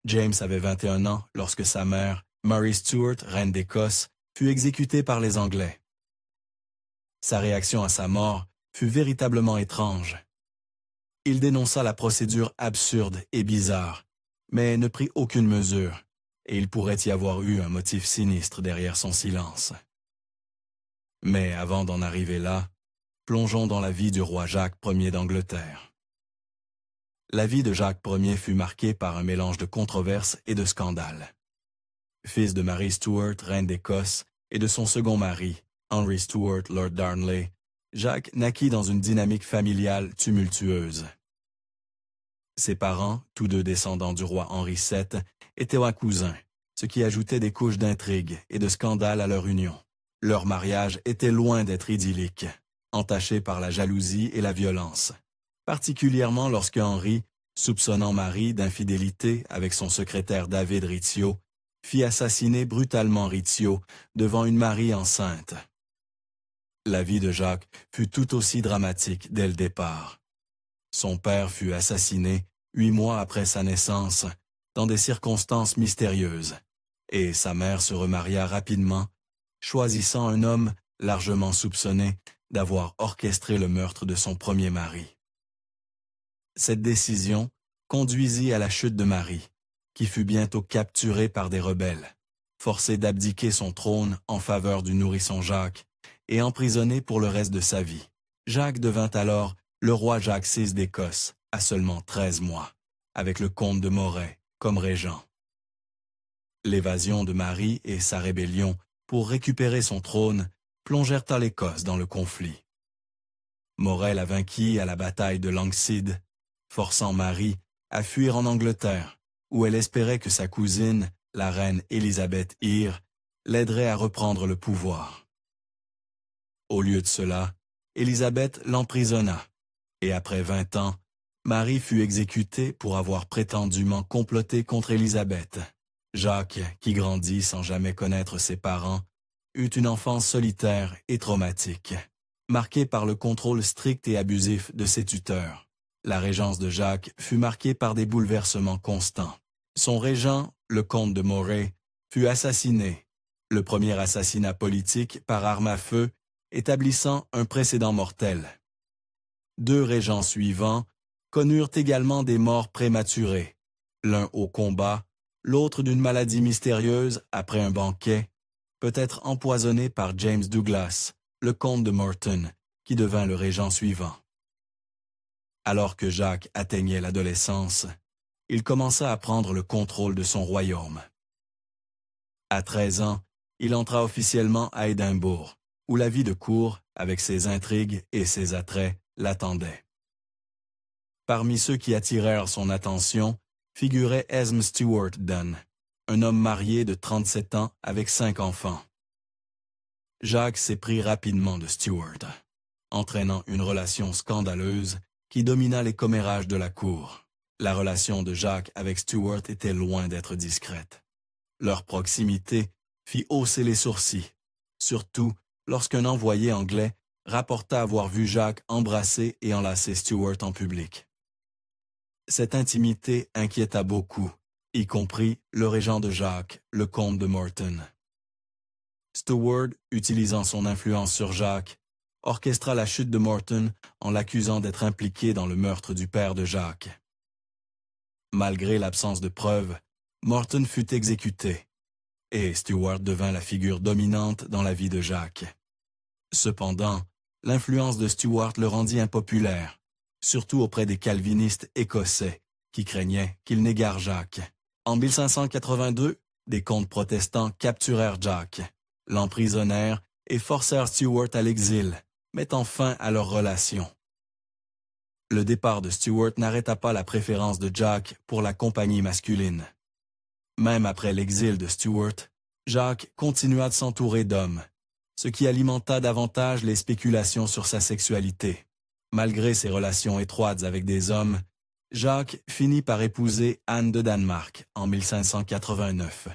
James avait 21 ans lorsque sa mère, Mary Stuart, reine d'Écosse, fut exécutée par les Anglais. Sa réaction à sa mort fut véritablement étrange. Il dénonça la procédure absurde et bizarre, mais ne prit aucune mesure, et il pourrait y avoir eu un motif sinistre derrière son silence. Mais avant d'en arriver là, plongeons dans la vie du roi Jacques Ier d'Angleterre. La vie de Jacques Ier fut marquée par un mélange de controverses et de scandales. Fils de Mary Stuart, reine d'Écosse, et de son second mari, Henry Stuart, Lord Darnley, Jacques naquit dans une dynamique familiale tumultueuse. Ses parents, tous deux descendants du roi Henri VII, étaient un cousin, ce qui ajoutait des couches d'intrigue et de scandale à leur union. Leur mariage était loin d'être idyllique, entaché par la jalousie et la violence, particulièrement lorsque Henri, soupçonnant Marie d'infidélité avec son secrétaire David Rizzio, fit assassiner brutalement Rizzio devant une Marie enceinte. La vie de Jacques fut tout aussi dramatique dès le départ. Son père fut assassiné 8 mois après sa naissance, dans des circonstances mystérieuses, et sa mère se remaria rapidement, choisissant un homme largement soupçonné d'avoir orchestré le meurtre de son premier mari. Cette décision conduisit à la chute de Marie, qui fut bientôt capturée par des rebelles, forcée d'abdiquer son trône en faveur du nourrisson Jacques et emprisonnée pour le reste de sa vie. Jacques devint alors le roi Jacques VI d'Écosse à seulement 13 mois, avec le comte de Moray comme régent. L'évasion de Marie et sa rébellion pour récupérer son trône plongèrent l'Écosse dans le conflit. Moray la vainquit à la bataille de Langside, forçant Marie à fuir en Angleterre, où elle espérait que sa cousine, la reine Élisabeth I, l'aiderait à reprendre le pouvoir. Au lieu de cela, Élisabeth l'emprisonna, et après 20 ans, Marie fut exécutée pour avoir prétendument comploté contre Élisabeth. Jacques, qui grandit sans jamais connaître ses parents, eut une enfance solitaire et traumatique, marquée par le contrôle strict et abusif de ses tuteurs. La régence de Jacques fut marquée par des bouleversements constants. Son régent, le comte de Moray, fut assassiné, le premier assassinat politique par arme à feu, établissant un précédent mortel. 2 régents suivants connurent également des morts prématurées, l'un au combat, l'autre d'une maladie mystérieuse après un banquet, peut-être empoisonné par James Douglas, le comte de Morton, qui devint le régent suivant. Alors que Jacques atteignait l'adolescence, il commença à prendre le contrôle de son royaume. À 13 ans, il entra officiellement à Édimbourg, où la vie de cour, avec ses intrigues et ses attraits, l'attendait. Parmi ceux qui attirèrent son attention figurait Esme Stuart Dunn, un homme marié de 37 ans avec 5 enfants. Jacques s'éprit rapidement de Stuart, entraînant une relation scandaleuse qui domina les commérages de la cour. La relation de Jacques avec Stuart était loin d'être discrète. Leur proximité fit hausser les sourcils, surtout lorsqu'un envoyé anglais rapporta avoir vu Jacques embrasser et enlacer Stuart en public. Cette intimité inquiéta beaucoup, y compris le régent de Jacques, le comte de Morton. Stuart, utilisant son influence sur Jacques, orchestra la chute de Morton en l'accusant d'être impliqué dans le meurtre du père de Jacques. Malgré l'absence de preuves, Morton fut exécuté, et Stuart devint la figure dominante dans la vie de Jacques. Cependant, l'influence de Stuart le rendit impopulaire, surtout auprès des calvinistes écossais, qui craignaient qu'il n'égare Jacques. En 1582, des comtes protestants capturèrent Jacques, l'emprisonnèrent et forcèrent Stuart à l'exil, mettant fin à leur relation. Le départ de Stuart n'arrêta pas la préférence de Jacques pour la compagnie masculine. Même après l'exil de Stuart, Jacques continua de s'entourer d'hommes, ce qui alimenta davantage les spéculations sur sa sexualité. Malgré ses relations étroites avec des hommes, Jacques finit par épouser Anne de Danemark en 1589.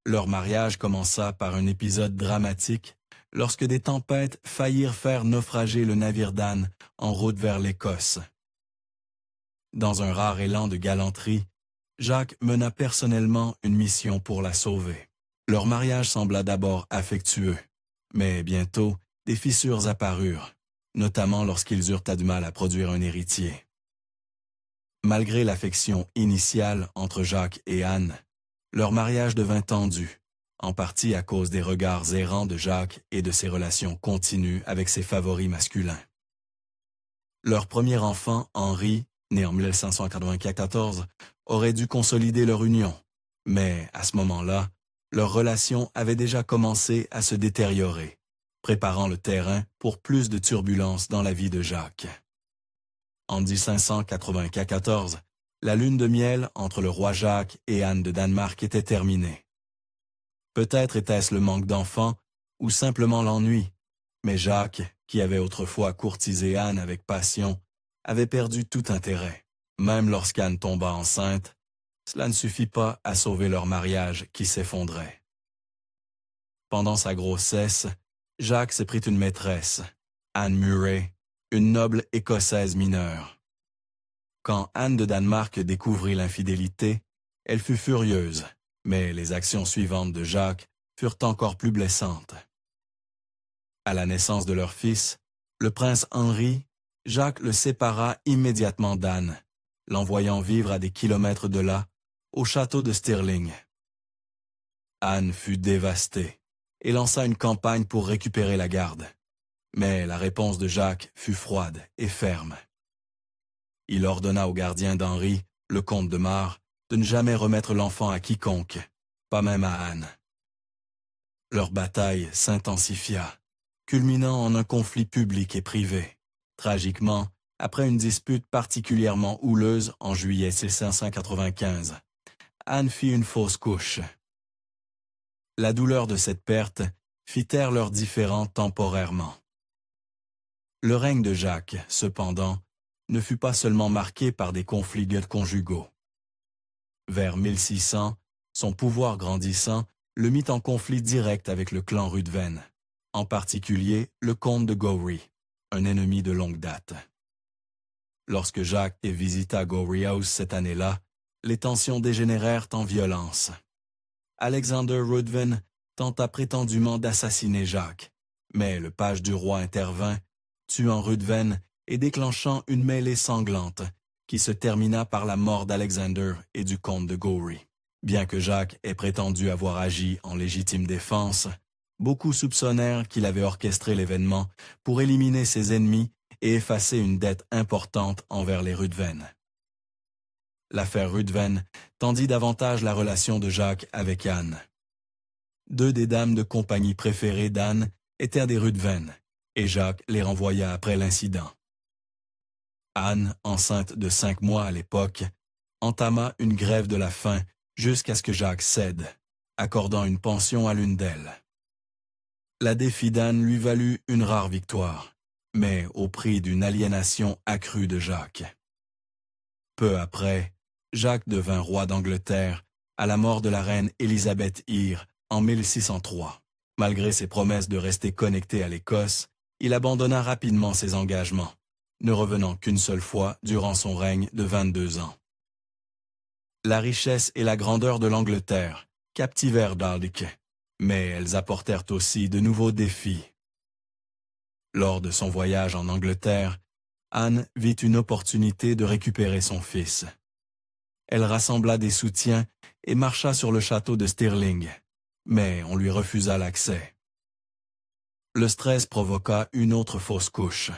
Leur mariage commença par un épisode dramatique lorsque des tempêtes faillirent faire naufrager le navire d'Anne en route vers l'Écosse. Dans un rare élan de galanterie, Jacques mena personnellement une mission pour la sauver. Leur mariage sembla d'abord affectueux, mais bientôt, des fissures apparurent, notamment lorsqu'ils eurent du mal à produire un héritier. Malgré l'affection initiale entre Jacques et Anne, leur mariage devint tendu, en partie à cause des regards errants de Jacques et de ses relations continues avec ses favoris masculins. Leur premier enfant, Henri, né en 1594, aurait dû consolider leur union, mais à ce moment-là, leur relation avait déjà commencé à se détériorer, préparant le terrain pour plus de turbulences dans la vie de Jacques. En 1594, la lune de miel entre le roi Jacques et Anne de Danemark était terminée. Peut-être était-ce le manque d'enfants ou simplement l'ennui, mais Jacques, qui avait autrefois courtisé Anne avec passion, avait perdu tout intérêt. Même lorsqu'Anne tomba enceinte, cela ne suffit pas à sauver leur mariage qui s'effondrait. Pendant sa grossesse, Jacques se prit une maîtresse, Anne Murray, une noble écossaise mineure. Quand Anne de Danemark découvrit l'infidélité, elle fut furieuse, mais les actions suivantes de Jacques furent encore plus blessantes. À la naissance de leur fils, le prince Henri, Jacques le sépara immédiatement d'Anne, l'envoyant vivre à des kilomètres de là, au château de Stirling. Anne fut dévastée et lança une campagne pour récupérer la garde. Mais la réponse de Jacques fut froide et ferme. Il ordonna au gardien d'Henri, le comte de Mar, de ne jamais remettre l'enfant à quiconque, pas même à Anne. Leur bataille s'intensifia, culminant en un conflit public et privé. Tragiquement, après une dispute particulièrement houleuse en juillet 1595, Anne fit une fausse couche. La douleur de cette perte fit taire leurs différends temporairement. Le règne de Jacques, cependant, ne fut pas seulement marqué par des conflits conjugaux. Vers 1600, son pouvoir grandissant le mit en conflit direct avec le clan Ruthven, en particulier le comte de Gowrie, un ennemi de longue date. Lorsque Jacques visita Gowrie House cette année-là, les tensions dégénérèrent en violence. Alexander Ruthven tenta prétendument d'assassiner Jacques, mais le page du roi intervint, tuant Ruthven et déclenchant une mêlée sanglante qui se termina par la mort d'Alexander et du comte de Gowrie. Bien que Jacques ait prétendu avoir agi en légitime défense, beaucoup soupçonnèrent qu'il avait orchestré l'événement pour éliminer ses ennemis et effacer une dette importante envers les Ruthven. L'affaire Ruthven tendit davantage la relation de Jacques avec Anne. Deux des dames de compagnie préférées d'Anne étaient des Ruthven, et Jacques les renvoya après l'incident. Anne, enceinte de 5 mois à l'époque, entama une grève de la faim jusqu'à ce que Jacques cède, accordant une pension à l'une d'elles. La défi d'Anne lui valut une rare victoire, mais au prix d'une aliénation accrue de Jacques. Peu après, Jacques devint roi d'Angleterre à la mort de la reine Élisabeth I en 1603. Malgré ses promesses de rester connecté à l'Écosse, il abandonna rapidement ses engagements, ne revenant qu'une seule fois durant son règne de 22 ans. La richesse et la grandeur de l'Angleterre captivèrent Dardic, mais elles apportèrent aussi de nouveaux défis. Lors de son voyage en Angleterre, Anne vit une opportunité de récupérer son fils. Elle rassembla des soutiens et marcha sur le château de Stirling, mais on lui refusa l'accès. Le stress provoqua une autre fausse couche,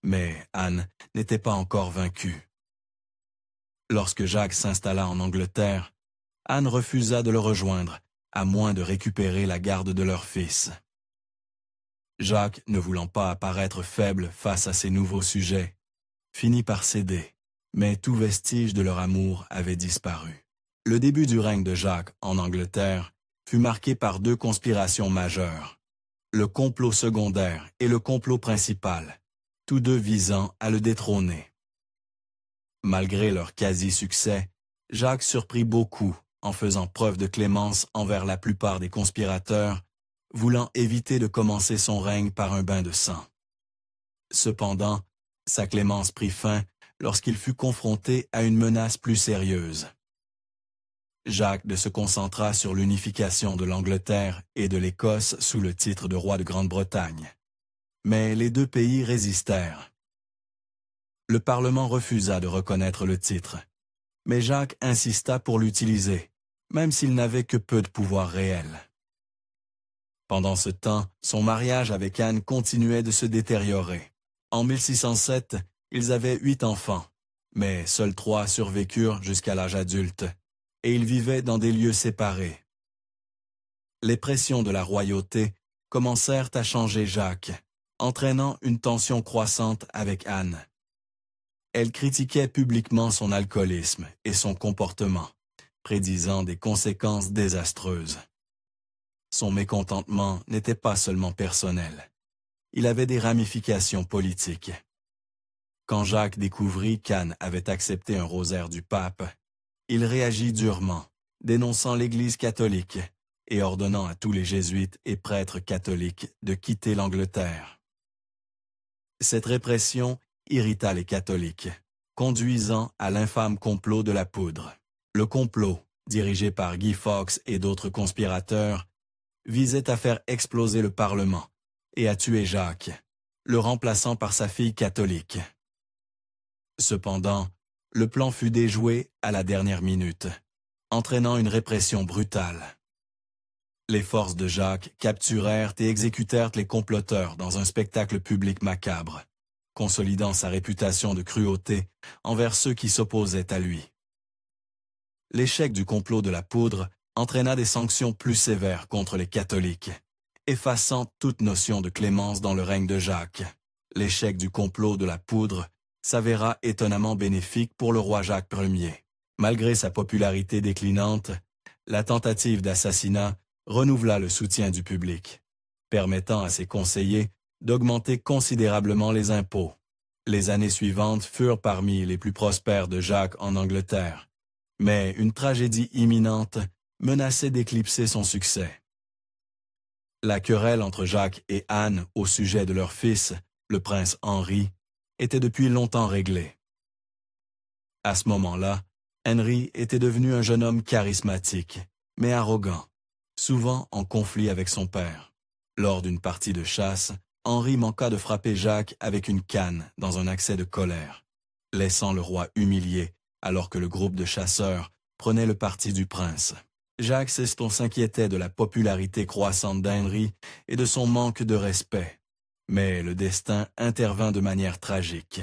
mais Anne n'était pas encore vaincue. Lorsque Jacques s'installa en Angleterre, Anne refusa de le rejoindre, à moins de récupérer la garde de leur fils. Jacques, ne voulant pas apparaître faible face à ces nouveaux sujets, finit par céder, mais tout vestige de leur amour avait disparu. Le début du règne de Jacques en Angleterre fut marqué par deux conspirations majeures, le complot secondaire et le complot principal, tous deux visant à le détrôner. Malgré leur quasi-succès, Jacques surprit beaucoup en faisant preuve de clémence envers la plupart des conspirateurs, voulant éviter de commencer son règne par un bain de sang. Cependant, sa clémence prit fin lorsqu'il fut confronté à une menace plus sérieuse. Jacques se concentra sur l'unification de l'Angleterre et de l'Écosse sous le titre de roi de Grande-Bretagne. Mais les deux pays résistèrent. Le Parlement refusa de reconnaître le titre, mais Jacques insista pour l'utiliser, même s'il n'avait que peu de pouvoir réel. Pendant ce temps, son mariage avec Anne continuait de se détériorer. En 1607, ils avaient 8 enfants, mais seuls 3 survécurent jusqu'à l'âge adulte, et ils vivaient dans des lieux séparés. Les pressions de la royauté commencèrent à changer Jacques, entraînant une tension croissante avec Anne. Elle critiquait publiquement son alcoolisme et son comportement, prédisant des conséquences désastreuses. Son mécontentement n'était pas seulement personnel. Il avait des ramifications politiques. Quand Jacques découvrit qu'Anne avait accepté un rosaire du pape, il réagit durement, dénonçant l'Église catholique et ordonnant à tous les jésuites et prêtres catholiques de quitter l'Angleterre. Cette répression irrita les catholiques, conduisant à l'infâme complot de la poudre. Le complot, dirigé par Guy Fawkes et d'autres conspirateurs, visait à faire exploser le Parlement et à tuer Jacques, le remplaçant par sa fille catholique. Cependant, le plan fut déjoué à la dernière minute, entraînant une répression brutale. Les forces de Jacques capturèrent et exécutèrent les comploteurs dans un spectacle public macabre, consolidant sa réputation de cruauté envers ceux qui s'opposaient à lui. L'échec du complot de la poudre entraîna des sanctions plus sévères contre les catholiques, effaçant toute notion de clémence dans le règne de Jacques. L'échec du complot de la poudre s'avéra étonnamment bénéfique pour le roi Jacques Ier. Malgré sa popularité déclinante, la tentative d'assassinat renouvela le soutien du public, permettant à ses conseillers d'augmenter considérablement les impôts. Les années suivantes furent parmi les plus prospères de Jacques en Angleterre, mais une tragédie imminente menaçait d'éclipser son succès. La querelle entre Jacques et Anne au sujet de leur fils, le prince Henri, était depuis longtemps réglée. À ce moment-là, Henri était devenu un jeune homme charismatique, mais arrogant, souvent en conflit avec son père. Lors d'une partie de chasse, Henri manqua de frapper Jacques avec une canne dans un accès de colère, laissant le roi humilié alors que le groupe de chasseurs prenait le parti du prince. Jacques s'inquiétait de la popularité croissante d'Henri et de son manque de respect, mais le destin intervint de manière tragique.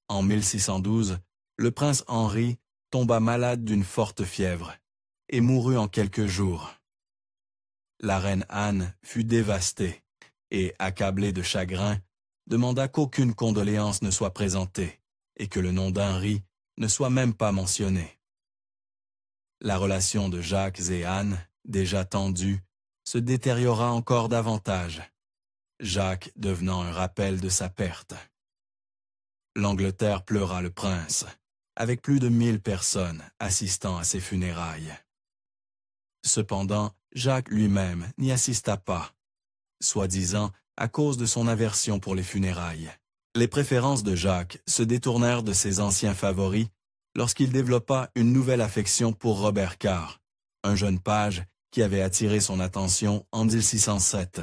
En 1612, le prince Henri tomba malade d'une forte fièvre et mourut en quelques jours. La reine Anne fut dévastée et, accablée de chagrin, demanda qu'aucune condoléance ne soit présentée et que le nom d'Henri ne soit même pas mentionné. La relation de Jacques et Anne, déjà tendue, se détériora encore davantage, Jacques devenant un rappel de sa perte. L'Angleterre pleura le prince, avec plus de 1000 personnes assistant à ses funérailles. Cependant, Jacques lui-même n'y assista pas, soi-disant à cause de son aversion pour les funérailles. Les préférences de Jacques se détournèrent de ses anciens favoris lorsqu'il développa une nouvelle affection pour Robert Carr, un jeune page qui avait attiré son attention en 1607.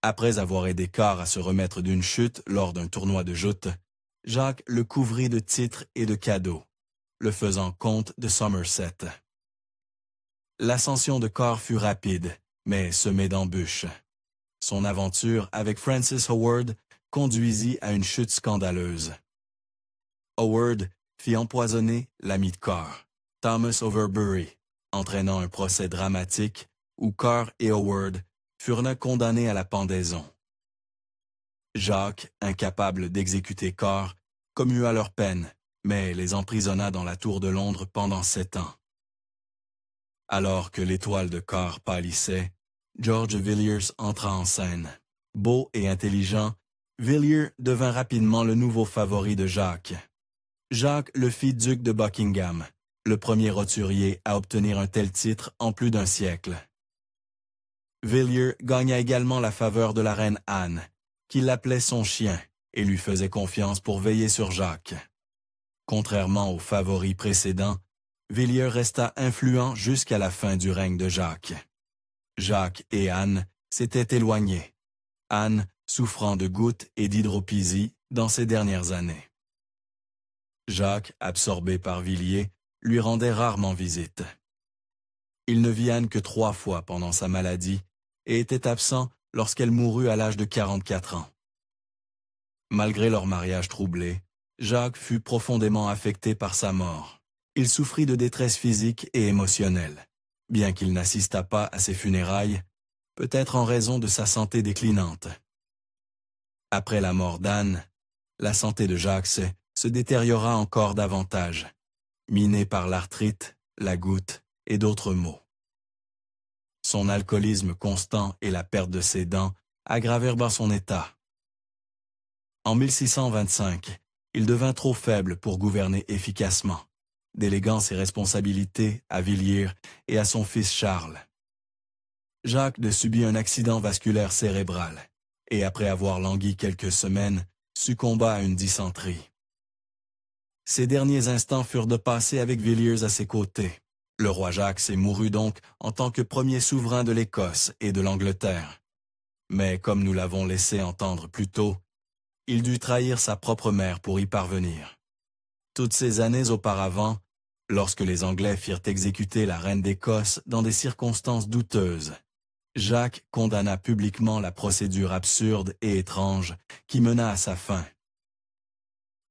Après avoir aidé Carr à se remettre d'une chute lors d'un tournoi de joute, Jacques le couvrit de titres et de cadeaux, le faisant comte de Somerset. L'ascension de Carr fut rapide, mais semée d'embûches. Son aventure avec Francis Howard conduisit à une chute scandaleuse. Howard fit empoisonner l'ami de Carr, Thomas Overbury, entraînant un procès dramatique où Carr et Howard furent condamnés à la pendaison. Jacques, incapable d'exécuter Carr, commua leur peine, mais les emprisonna dans la tour de Londres pendant 7 ans. Alors que l'étoile de Carr pâlissait, George Villiers entra en scène. Beau et intelligent, Villiers devint rapidement le nouveau favori de Jacques. Jacques le fit duc de Buckingham, le premier roturier à obtenir un tel titre en plus d'un siècle. Villiers gagna également la faveur de la reine Anne, qui l'appelait son chien et lui faisait confiance pour veiller sur Jacques. Contrairement aux favoris précédents, Villiers resta influent jusqu'à la fin du règne de Jacques. Jacques et Anne s'étaient éloignés, Anne souffrant de gouttes et d'hydropysie dans ses dernières années. Jacques, absorbé par Villiers, lui rendait rarement visite. Il ne vit Anne que 3 fois pendant sa maladie et était absent lorsqu'elle mourut à l'âge de 44 ans. Malgré leur mariage troublé, Jacques fut profondément affecté par sa mort. Il souffrit de détresse physique et émotionnelle, bien qu'il n'assistât pas à ses funérailles, peut-être en raison de sa santé déclinante. Après la mort d'Anne, la santé de Jacques se détériora encore davantage, minée par l'arthrite, la goutte et d'autres maux. Son alcoolisme constant et la perte de ses dents aggravèrent son état. En 1625, il devint trop faible pour gouverner efficacement, déléguant ses responsabilités à Villiers et à son fils Charles. Jacques subit un accident vasculaire cérébral et, après avoir langui quelques semaines, succomba à une dysenterie. Ses derniers instants furent de passer avec Villiers à ses côtés. Le roi Jacques mourut donc en tant que premier souverain de l'Écosse et de l'Angleterre. Mais comme nous l'avons laissé entendre plus tôt, il dut trahir sa propre mère pour y parvenir. Toutes ces années auparavant, lorsque les Anglais firent exécuter la reine d'Écosse dans des circonstances douteuses, Jacques condamna publiquement la procédure absurde et étrange qui mena à sa fin.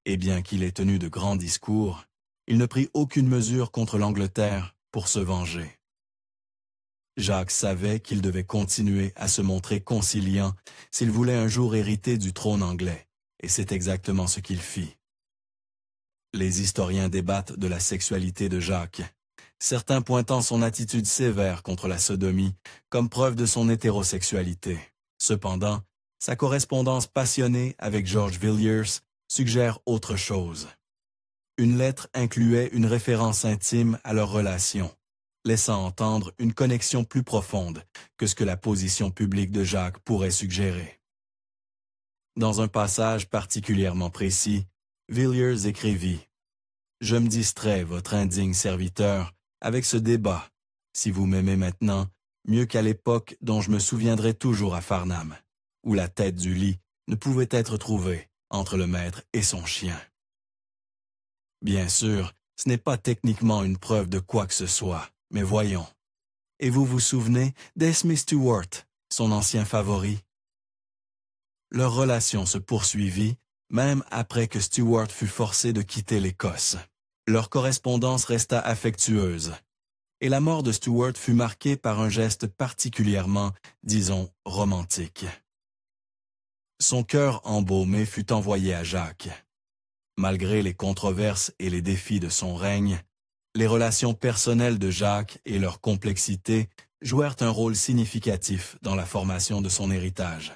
Et bien qu'il ait tenu de grands discours, il ne prit aucune mesure contre l'Angleterre pour se venger. Jacques savait qu'il devait continuer à se montrer conciliant s'il voulait un jour hériter du trône anglais, et c'est exactement ce qu'il fit. Les historiens débattent de la sexualité de Jacques, certains pointant son attitude sévère contre la sodomie comme preuve de son hétérosexualité. Cependant, sa correspondance passionnée avec George Villiers suggère autre chose. Une lettre incluait une référence intime à leur relation, laissant entendre une connexion plus profonde que ce que la position publique de Jacques pourrait suggérer. Dans un passage particulièrement précis, Villiers écrivit « Je me distrais, votre indigne serviteur, avec ce débat, si vous m'aimez maintenant, mieux qu'à l'époque dont je me souviendrai toujours à Farnham, où la tête du lit ne pouvait être trouvée entre le maître et son chien. » Bien sûr, ce n'est pas techniquement une preuve de quoi que ce soit, mais voyons. Et vous vous souvenez d'Esme Stuart, son ancien favori? Leur relation se poursuivit, même après que Stuart fut forcé de quitter l'Écosse. Leur correspondance resta affectueuse, et la mort de Stuart fut marquée par un geste particulièrement, disons, romantique. Son cœur embaumé fut envoyé à Jacques. Malgré les controverses et les défis de son règne, les relations personnelles de Jacques et leur complexité jouèrent un rôle significatif dans la formation de son héritage.